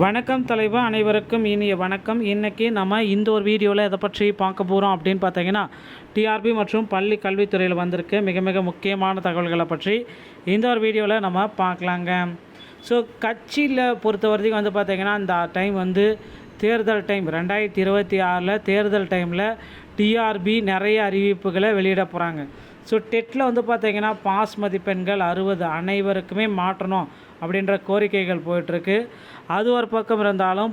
வணக்கம் தலைவா, அனைவருக்கும் இனிய வணக்கம். இன்றைக்கி நம்ம இந்த ஒரு வீடியோவில் எதை பற்றி பார்க்க போகிறோம் அப்படின்னு பார்த்தீங்கன்னா, டிஆர்பி மற்றும் பள்ளி கல்வித்துறையில் வந்திருக்கு மிக மிக முக்கியமான தகவல்களை பற்றி இந்த ஒரு வீடியோவில் நம்ம பார்க்கலாங்க. ஸோ கட்சியில் பொறுத்த வரைக்கும் வந்து பார்த்திங்கன்னா, இந்த டைம் வந்து தேர்தல் டைம் 2026 தேர்தல் டைமில் டிஆர்பி நிறைய அறிவிப்புகளை வெளியிட போகிறாங்க. ஸோ டெட்டில் வந்து பார்த்திங்கன்னா பாஸ் மதிப்பெண்கள் 60 அனைவருக்குமே மாற்றணும் அப்படின்ற கோரிக்கைகள் போயிட்டுருக்கு. அது ஒரு பக்கம் இருந்தாலும்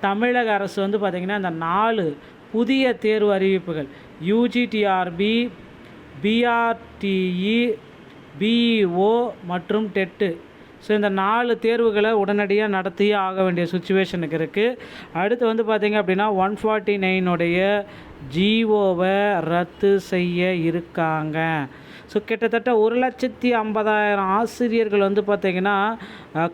தமிழக அரசு வந்து பார்த்திங்கன்னா இந்த 4 புதிய தேர்வு அறிவிப்புகள் யூஜிடிஆர்பி, பிஆர்டிஇ, பிஇஓ மற்றும் டெட்டு. ஸோ இந்த 4 தேர்வுகளை உடனடியாக நடத்தியே ஆக வேண்டிய சுச்சுவேஷனுக்கு இருக்குது. அடுத்து வந்து பார்த்திங்க அப்படின்னா 149 ஜிஓவை ரத்து செய்ய இருக்காங்க. ஸோ கிட்டத்தட்ட 1,50,000 ஆசிரியர்கள் வந்து பார்த்திங்கன்னா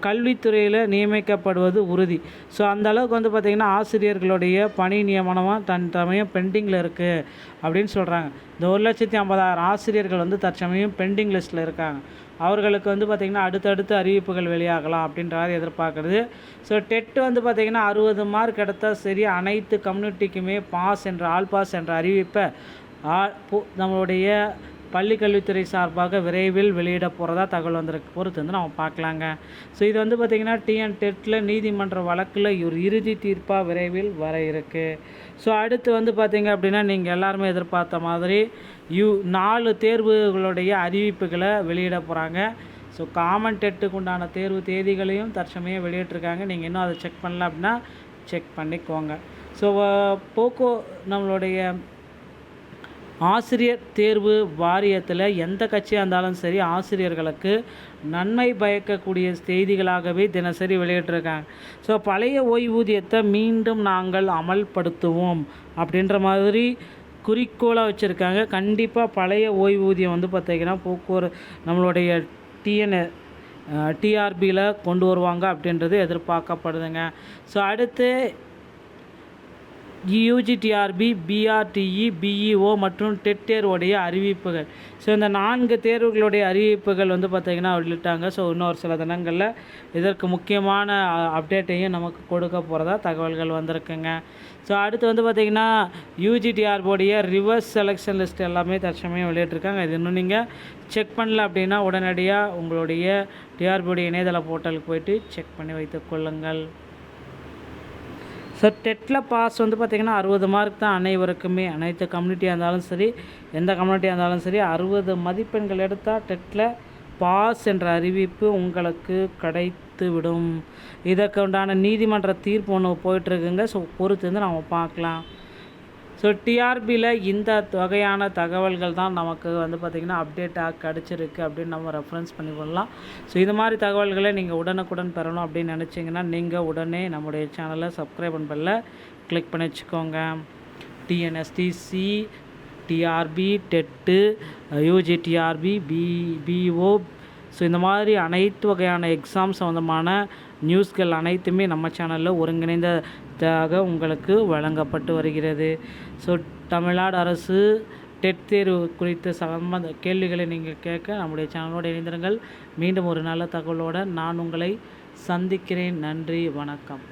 கல்வித்துறையில் நியமிக்கப்படுவது உறுதி. ஸோ அந்த அளவுக்கு வந்து பார்த்திங்கன்னா ஆசிரியர்களுடைய பணி நியமனமாக தற்சமயம் பெண்டிங்கில் இருக்குது அப்படின்னு சொல்கிறாங்க. இந்த 1,50,000 ஆசிரியர்கள் வந்து தற்சமயம் பெண்டிங் லிஸ்ட்டில் இருக்காங்க. அவர்களுக்கு வந்து பார்த்திங்கன்னா அடுத்தடுத்து அறிவிப்புகள் வெளியாகலாம் அப்படின்றாரு எதிர்பார்க்குறது. ஸோ டெட்டு வந்து பார்த்திங்கன்னா 60 மார்க் எடுத்தால் சரி அனைத்து கம்யூனிட்டிக்குமே பாஸ் என்ற ஆல் பாஸ் என்ற அறிவிப்பை நம்மளுடைய பள்ளிக்கல்வித்துறை சார்பாக விரைவில் வெளியிட போகிறதா தகவல் வந்திருக்கு. பொறுத்து வந்து நம்ம பார்க்கலாங்க. ஸோ இது வந்து பார்த்திங்கன்னா டிஎன் டெட்டில் நீதிமன்ற வழக்கில் ஒரு இறுதி தீர்ப்பாக விரைவில் வர இருக்குது. ஸோ அடுத்து வந்து பார்த்திங்க அப்படின்னா நீங்கள் எல்லாருமே எதிர்பார்த்த மாதிரி 4 தேர்வுகளுடைய அறிவிப்புகளை வெளியிட போகிறாங்க. ஸோ காமன் டெட்டுக்கு உண்டான தேர்வு தேதிகளையும் தற்சமயம் வெளியிட்டிருக்காங்க. நீங்கள் இன்னும் அதை செக் பண்ணல அப்படின்னா செக் பண்ணிக்கோங்க. ஸோ நம்மளுடைய ஆசிரியர் தேர்வு வாரியத்தில் எந்த கட்சியாக இருந்தாலும் சரி ஆசிரியர்களுக்கு நன்மை பயக்கக்கூடிய செய்திகளாகவே தினசரி வெளியிட்டிருக்காங்க. ஸோ பழைய ஓய்வூதியத்தை மீண்டும் நாங்கள் அமல்படுத்துவோம் அப்படின்ற மாதிரி குறிக்கோளாக வச்சுருக்காங்க. கண்டிப்பாக பழைய ஓய்வூதியம் வந்து பார்த்திங்கன்னா நம்மளுடைய டிஆர்பியில் கொண்டு வருவாங்க அப்படின்றது எதிர்பார்க்கப்படுதுங்க. ஸோ அடுத்து யூஜிடிஆர்பி, பிஆர்டிஇ, பிஇஓ மற்றும் டெட் தேர்வுடைய அறிவிப்புகள். ஸோ இந்த 4 தேர்வுகளுடைய அறிவிப்புகள் வந்து பார்த்திங்கன்னா வெளியிட்டாங்க. ஸோ இன்னொரு சில தினங்களில் இதற்கு முக்கியமான அப்டேட்டையும் நமக்கு கொடுக்க போகிறதா தகவல்கள் வந்திருக்குங்க. ஸோ அடுத்து வந்து பார்த்திங்கன்னா யூஜிடிஆர்பியோடைய ரிவர்ஸ் செலெக்ஷன் லிஸ்ட் எல்லாமே தற்சமயம் வெளியிட்டிருக்காங்க. இது இன்னும் நீங்கள் செக் பண்ணல அப்படின்னா உடனடியாக உங்களுடைய டிஆர்பியோடைய இணையதள போர்ட்டலுக்கு போய்ட்டு செக் பண்ணி வைத்துக்கொள்ளுங்கள். ஸோ டெட்டில் பாஸ் வந்து பார்த்திங்கன்னா 60 மார்க் தான் அனைவருக்குமே. அனைத்து கம்யூனிட்டியாக இருந்தாலும் சரி எந்த கம்யூனிட்டியாக இருந்தாலும் சரி 60 மதிப்பெண்கள் எடுத்தால் டெட்டில் பாஸ் என்ற அறிவிப்பு உங்களுக்கு கிடைத்துவிடும். இதற்கு உண்டான நீதிமன்ற தீர்ப்பு ஒன்று போயிட்டுருக்குங்க. ஸோ பொறுத்து வந்து நம்ம பார்க்கலாம். ஸோ டிஆர்பியில் இந்த வகையான தகவல்கள் தான் நமக்கு வந்து பார்த்திங்கன்னா அப்டேட்டாக கிடச்சிருக்கு அப்படின்னு நம்ம ரெஃபரன்ஸ் பண்ணி கொள்ளலாம். ஸோ இது மாதிரி தகவல்களை நீங்கள் உடனுக்குடன் பெறணும் அப்படின்னு நினச்சிங்கன்னா நீங்கள் உடனே நம்முடைய சேனலை சப்ஸ்கிரைப் பண்ணல கிளிக் பண்ணி வச்சுக்கோங்க. TNSTC, TRB, TET, UGTRB, PO, so இந்த மாதிரி அனைத்து வகையான எக்ஸாம் சம்மந்தமான நியூஸ்கள் அனைத்துமே நம்ம சேனலில் ஒருங்கிணைந்ததாக உங்களுக்கு வழங்கப்பட்டு வருகிறது. ஸோ தமிழ்நாடு அரசு டெட் தேர்வு குறித்த சம்பந்த கேள்விகளை நீங்கள் கேட்க நம்முடைய சேனலோடு இணைந்திருங்கள். மீண்டும் ஒரு நல்ல தகவலோடு நான் உங்களை சந்திக்கிறேன். நன்றி, வணக்கம்.